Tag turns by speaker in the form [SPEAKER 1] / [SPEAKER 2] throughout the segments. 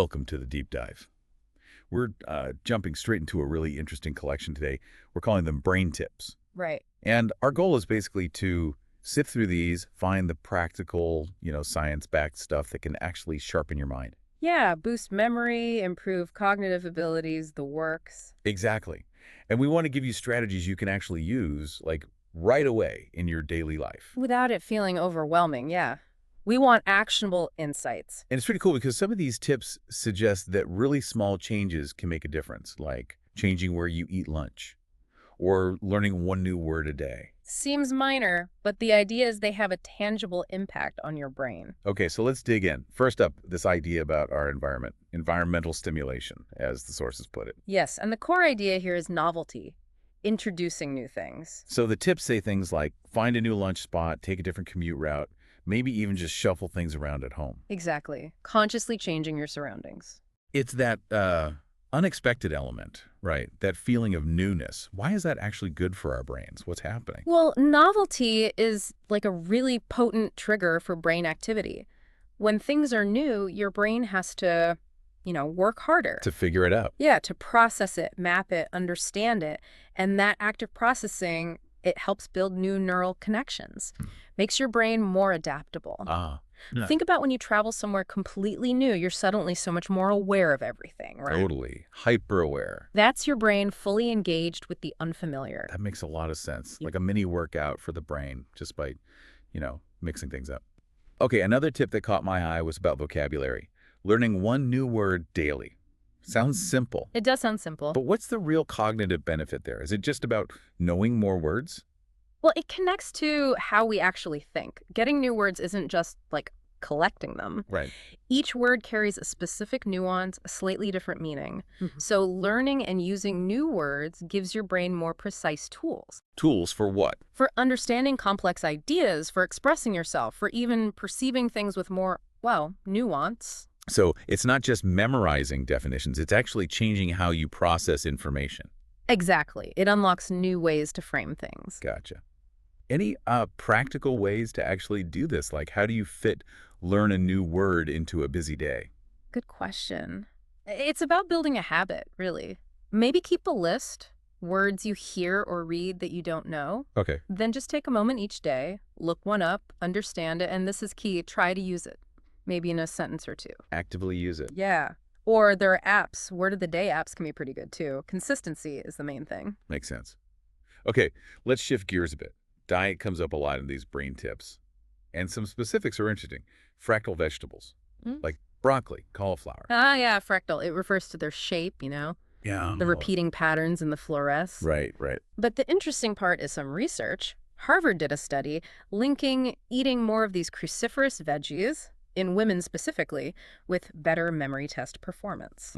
[SPEAKER 1] Welcome to the deep dive. We're jumping straight into a really interesting collection today. We're calling them brain tips.
[SPEAKER 2] Right.
[SPEAKER 1] And our goal is basically to sift through these, find the practical, science-backed stuff that can actually sharpen your mind.
[SPEAKER 2] Yeah, boost memory, improve cognitive abilities, the works.
[SPEAKER 1] Exactly. And we want to give you strategies you can actually use, like, right away in your daily life.
[SPEAKER 2] Without it feeling overwhelming, yeah. We want actionable insights.
[SPEAKER 1] And it's pretty cool because some of these tips suggest that really small changes can make a difference, like changing where you eat lunch or learning one new word a day.
[SPEAKER 2] Seems minor, but the idea is they have a tangible impact on your brain.
[SPEAKER 1] Okay, so let's dig in. First up, this idea about our environment, environmental stimulation, as the sources put it.
[SPEAKER 2] Yes, and the core idea here is novelty, introducing new things.
[SPEAKER 1] So the tips say things like find a new lunch spot, take a different commute route, maybe even just shuffle things around at home.
[SPEAKER 2] Exactly. Consciously changing your surroundings.
[SPEAKER 1] It's that unexpected element, right? That feeling of newness. Why is that actually good for our brains? What's happening?
[SPEAKER 2] Well, novelty is like a really potent trigger for brain activity. When things are new, your brain has to, work harder.
[SPEAKER 1] To figure it out.
[SPEAKER 2] Yeah, to process it, map it, understand it. And that active processing, it helps build new neural connections, makes your brain more adaptable.
[SPEAKER 1] Yeah.
[SPEAKER 2] Think about when you travel somewhere completely new, you're suddenly so much more aware of everything, right?
[SPEAKER 1] Totally. Hyper-aware.
[SPEAKER 2] That's your brain fully engaged with the unfamiliar.
[SPEAKER 1] That makes a lot of sense.
[SPEAKER 2] Yep.
[SPEAKER 1] Like a mini workout for the brain, just by, mixing things up. Okay, another tip that caught my eye was about vocabulary. Learning one new word daily. Sounds simple.
[SPEAKER 2] It does sound simple.
[SPEAKER 1] But what's the real cognitive benefit there? Is it just about knowing more words?
[SPEAKER 2] Well, it connects to how we actually think. Getting new words isn't just like collecting them.
[SPEAKER 1] Right.
[SPEAKER 2] Each word carries a specific nuance, a slightly different meaning. So learning and using new words gives your brain more precise tools.
[SPEAKER 1] Tools for what?
[SPEAKER 2] For understanding complex ideas, for expressing yourself, for even perceiving things with more, nuance.
[SPEAKER 1] So it's not just memorizing definitions, it's actually changing how you process information.
[SPEAKER 2] Exactly. It unlocks new ways to frame things.
[SPEAKER 1] Gotcha. Any practical ways to actually do this? Like, how do you learn a new word into a busy day?
[SPEAKER 2] Good question. It's about building a habit, really. Maybe keep a list, words you hear or read that you don't know.
[SPEAKER 1] Okay.
[SPEAKER 2] Then just take a moment each day, look one up, understand it, and this is key, try to use it. Maybe in a sentence or two.
[SPEAKER 1] Actively use it.
[SPEAKER 2] Yeah. Or there are apps. Word of the day apps can be pretty good too. Consistency is the main thing.
[SPEAKER 1] Makes sense. Okay, let's shift gears a bit. Diet comes up a lot in these brain tips. And some specifics are interesting. Fractal vegetables, like broccoli, cauliflower.
[SPEAKER 2] Ah, yeah, fractal. It refers to their shape,
[SPEAKER 1] Yeah.
[SPEAKER 2] the repeating patterns in the fluoresce.
[SPEAKER 1] Right.
[SPEAKER 2] But the interesting part is some research. Harvard did a study linking eating more of these cruciferous veggies, in women specifically, with better memory test performance.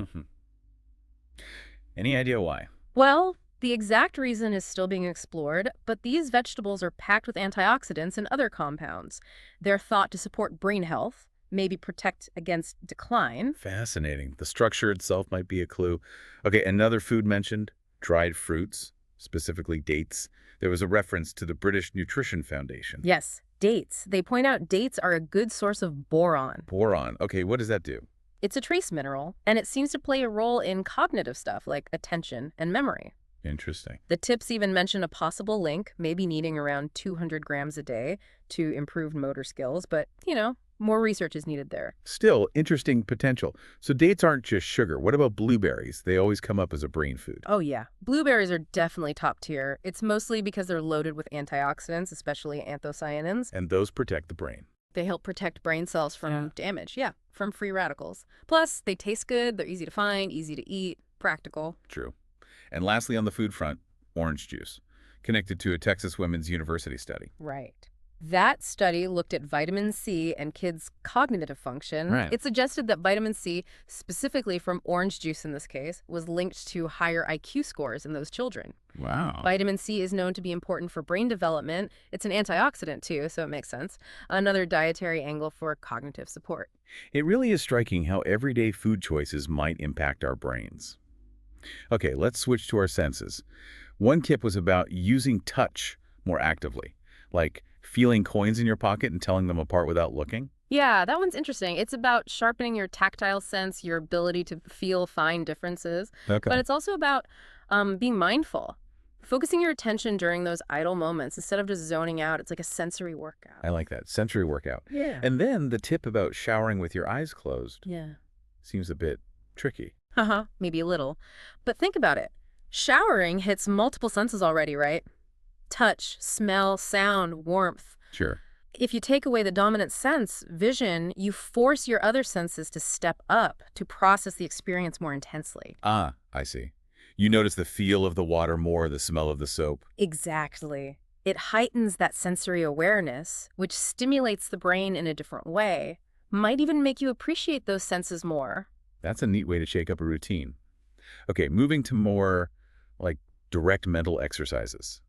[SPEAKER 1] Any idea why?
[SPEAKER 2] Well, the exact reason is still being explored, but these vegetables are packed with antioxidants and other compounds. They're thought to support brain health, maybe protect against decline.
[SPEAKER 1] Fascinating. The structure itself might be a clue. Okay, another food mentioned, dried fruits, specifically dates. There was a reference to the British Nutrition Foundation.
[SPEAKER 2] Yes, dates. They point out dates are a good source of boron.
[SPEAKER 1] Boron. Okay, what does that do?
[SPEAKER 2] It's a trace mineral, and it seems to play a role in cognitive stuff like attention and memory.
[SPEAKER 1] Interesting.
[SPEAKER 2] The tips even mention a possible link, maybe needing around 200 grams a day to improve motor skills, but, more research is needed there.
[SPEAKER 1] Still, interesting potential. So dates aren't just sugar. What about blueberries? They always come up as a brain food.
[SPEAKER 2] Oh, yeah. Blueberries are definitely top tier. It's mostly because they're loaded with antioxidants, especially anthocyanins.
[SPEAKER 1] And those protect the brain.
[SPEAKER 2] They help protect brain cells from damage, from free radicals. Plus, they taste good, they're easy to find, easy to eat, practical.
[SPEAKER 1] True. And lastly, on the food front, orange juice, connected to a Texas Women's University study.
[SPEAKER 2] Right. That study looked at vitamin C and kids' cognitive function.
[SPEAKER 1] Right.
[SPEAKER 2] It suggested that vitamin C, specifically from orange juice in this case, was linked to higher IQ scores in those children.
[SPEAKER 1] Wow.
[SPEAKER 2] Vitamin C is known to be important for brain development. It's an antioxidant too, so it makes sense. Another dietary angle for cognitive support.
[SPEAKER 1] It really is striking how everyday food choices might impact our brains. Okay, let's switch to our senses. One tip was about using touch more actively, like feeling coins in your pocket and telling them apart without looking.
[SPEAKER 2] Yeah, that one's interesting. It's about sharpening your tactile sense, your ability to feel fine differences, but
[SPEAKER 1] Okay.
[SPEAKER 2] it's also about being mindful, focusing your attention during those idle moments instead of just zoning out. It's like a sensory workout.
[SPEAKER 1] I like that. Sensory workout.
[SPEAKER 2] Yeah.
[SPEAKER 1] And then the tip about showering with your eyes closed
[SPEAKER 2] Yeah.
[SPEAKER 1] seems a bit tricky.
[SPEAKER 2] Haha, maybe a little. But think about it. Showering hits multiple senses already, right? Touch, smell, sound, warmth.
[SPEAKER 1] Sure.
[SPEAKER 2] If you take away the dominant sense, vision, you force your other senses to step up to process the experience more intensely.
[SPEAKER 1] Ah, I see. You notice the feel of the water more, the smell of the soap.
[SPEAKER 2] Exactly. It heightens that sensory awareness, which stimulates the brain in a different way, might even make you appreciate those senses more.
[SPEAKER 1] That's a neat way to shake up a routine. Okay, moving to more like direct mental exercises.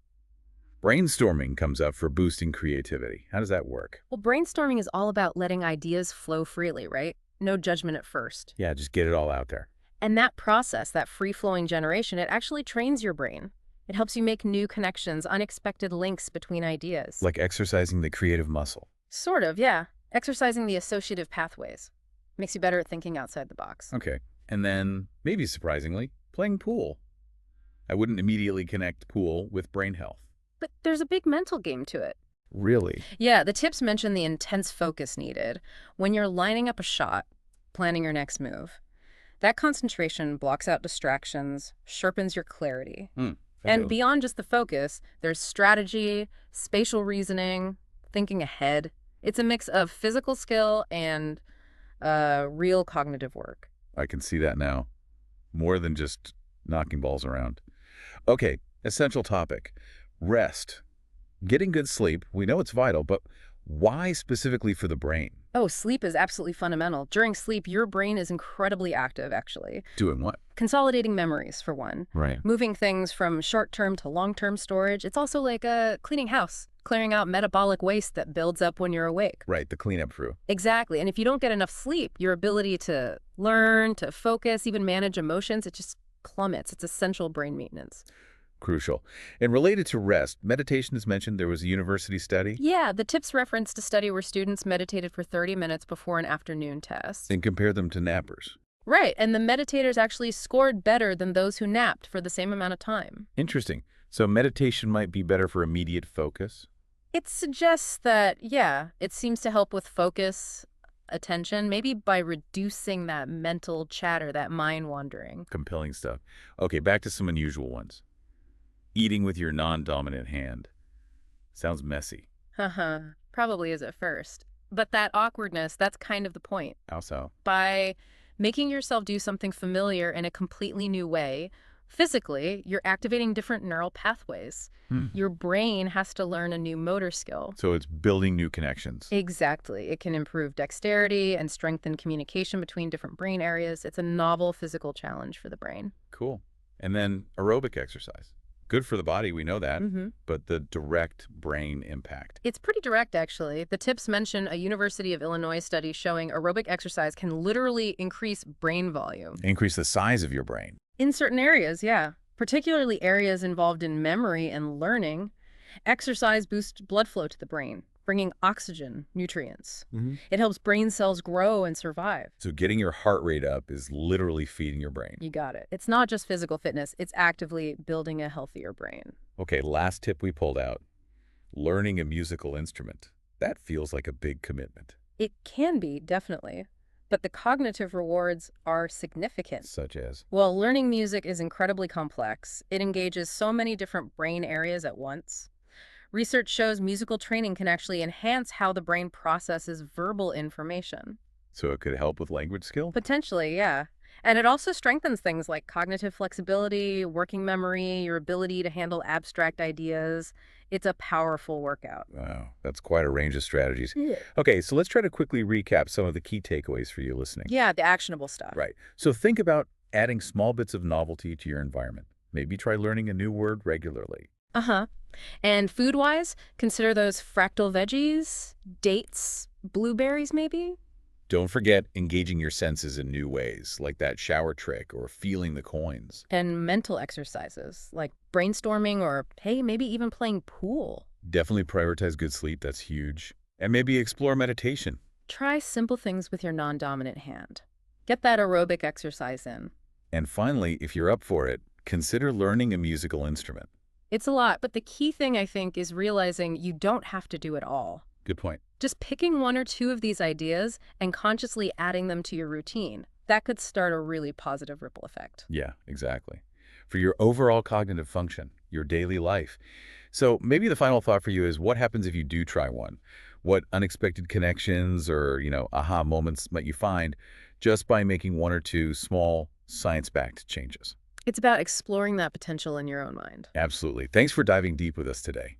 [SPEAKER 1] Brainstorming comes up for boosting creativity. How does that work?
[SPEAKER 2] Well, brainstorming is all about letting ideas flow freely, right? No judgment at first.
[SPEAKER 1] Yeah, just get it all out there.
[SPEAKER 2] And that process, that free-flowing generation, it actually trains your brain. It helps you make new connections, unexpected links between ideas.
[SPEAKER 1] Like exercising the creative muscle.
[SPEAKER 2] Sort of, yeah. Exercising the associative pathways. Makes you better at thinking outside the box.
[SPEAKER 1] Okay. And then, maybe surprisingly, playing pool. I wouldn't immediately connect pool with brain health.
[SPEAKER 2] But there's a big mental game to it.
[SPEAKER 1] Really?
[SPEAKER 2] Yeah, the tips mention the intense focus needed when you're lining up a shot, planning your next move. That concentration blocks out distractions, sharpens your clarity.
[SPEAKER 1] Hmm.
[SPEAKER 2] And beyond just the focus, there's strategy, spatial reasoning, thinking ahead. It's a mix of physical skill and real cognitive work.
[SPEAKER 1] I can see that now. More than just knocking balls around. Okay, essential topic. Rest. Getting good sleep, we know it's vital, but why specifically for the brain?
[SPEAKER 2] Oh, sleep is absolutely fundamental. During sleep, your brain is incredibly active, actually.
[SPEAKER 1] Doing what?
[SPEAKER 2] Consolidating memories, for one.
[SPEAKER 1] Right.
[SPEAKER 2] Moving things from short-term to long-term storage. It's also like cleaning house, clearing out metabolic waste that builds up when you're awake.
[SPEAKER 1] Right, the cleanup crew.
[SPEAKER 2] Exactly. And if you don't get enough sleep, your ability to learn, to focus, even manage emotions, it just plummets. It's essential brain maintenance.
[SPEAKER 1] Crucial. And related to rest, meditation is mentioned. There was a university study
[SPEAKER 2] Yeah, the tips referenced a study where students meditated for 30 minutes before an afternoon test.
[SPEAKER 1] and compare them to nappers.
[SPEAKER 2] Right, and the meditators actually scored better than those who napped for the same amount of time.
[SPEAKER 1] Interesting. So meditation might be better for immediate focus.
[SPEAKER 2] It suggests that, yeah, it seems to help with focus, attention, maybe by reducing that mental chatter, that mind wandering.
[SPEAKER 1] Compelling stuff. Okay, back to some unusual ones. Eating with your non-dominant hand. Sounds messy.
[SPEAKER 2] Haha, probably is at first. But that awkwardness, that's kind of the point.
[SPEAKER 1] How so?
[SPEAKER 2] By making yourself do something familiar in a completely new way, physically, you're activating different neural pathways.
[SPEAKER 1] Hmm.
[SPEAKER 2] Your brain has to learn a new motor skill.
[SPEAKER 1] So it's building new connections.
[SPEAKER 2] Exactly. It can improve dexterity and strengthen communication between different brain areas. It's a novel physical challenge for the brain.
[SPEAKER 1] Cool. And then aerobic exercise. Good for the body, we know that,
[SPEAKER 2] Mm-hmm.
[SPEAKER 1] but the direct brain impact.
[SPEAKER 2] It's pretty direct, actually. The tips mention a University of Illinois study showing aerobic exercise can literally increase brain volume.
[SPEAKER 1] Increase the size of your brain.
[SPEAKER 2] In certain areas, yeah. Particularly areas involved in memory and learning. Exercise boosts blood flow to the brain, bringing oxygen, nutrients. It helps brain cells grow and survive.
[SPEAKER 1] So getting your heart rate up is literally feeding your brain.
[SPEAKER 2] You got it. It's not just physical fitness, it's actively building a healthier brain.
[SPEAKER 1] Okay, last tip we pulled out. Learning a musical instrument. That feels like a big commitment.
[SPEAKER 2] It can be, definitely. But the cognitive rewards are significant.
[SPEAKER 1] Such as?
[SPEAKER 2] Well, learning music is incredibly complex. It engages so many different brain areas at once. Research shows musical training can actually enhance how the brain processes verbal information.
[SPEAKER 1] So it could help with language skill?
[SPEAKER 2] Potentially, yeah. And it also strengthens things like cognitive flexibility, working memory, your ability to handle abstract ideas. It's a powerful workout.
[SPEAKER 1] Wow, that's quite a range of strategies.
[SPEAKER 2] Yeah.
[SPEAKER 1] Okay, so let's try to quickly recap some of the key takeaways for you listening.
[SPEAKER 2] Yeah, the actionable stuff.
[SPEAKER 1] Right. So think about adding small bits of novelty to your environment. Maybe try learning a new word regularly.
[SPEAKER 2] Uh-huh. And food-wise, consider those fractal veggies, dates, blueberries maybe?
[SPEAKER 1] Don't forget engaging your senses in new ways, like that shower trick or feeling the coins.
[SPEAKER 2] And mental exercises, like brainstorming or, hey, maybe even playing pool.
[SPEAKER 1] Definitely prioritize good sleep. That's huge. And maybe explore meditation.
[SPEAKER 2] Try simple things with your non-dominant hand. Get that aerobic exercise in.
[SPEAKER 1] And finally, if you're up for it, consider learning a musical instrument.
[SPEAKER 2] It's a lot, but the key thing, I think, is realizing you don't have to do it all.
[SPEAKER 1] Good point.
[SPEAKER 2] Just picking one or two of these ideas and consciously adding them to your routine, that could start a really positive ripple effect.
[SPEAKER 1] Yeah, exactly. For your overall cognitive function, your daily life. So maybe the final thought for you is what happens if you do try one? What unexpected connections or, aha moments might you find just by making one or two small science-backed changes?
[SPEAKER 2] It's about exploring that potential in your own mind.
[SPEAKER 1] Absolutely. Thanks for diving deep with us today.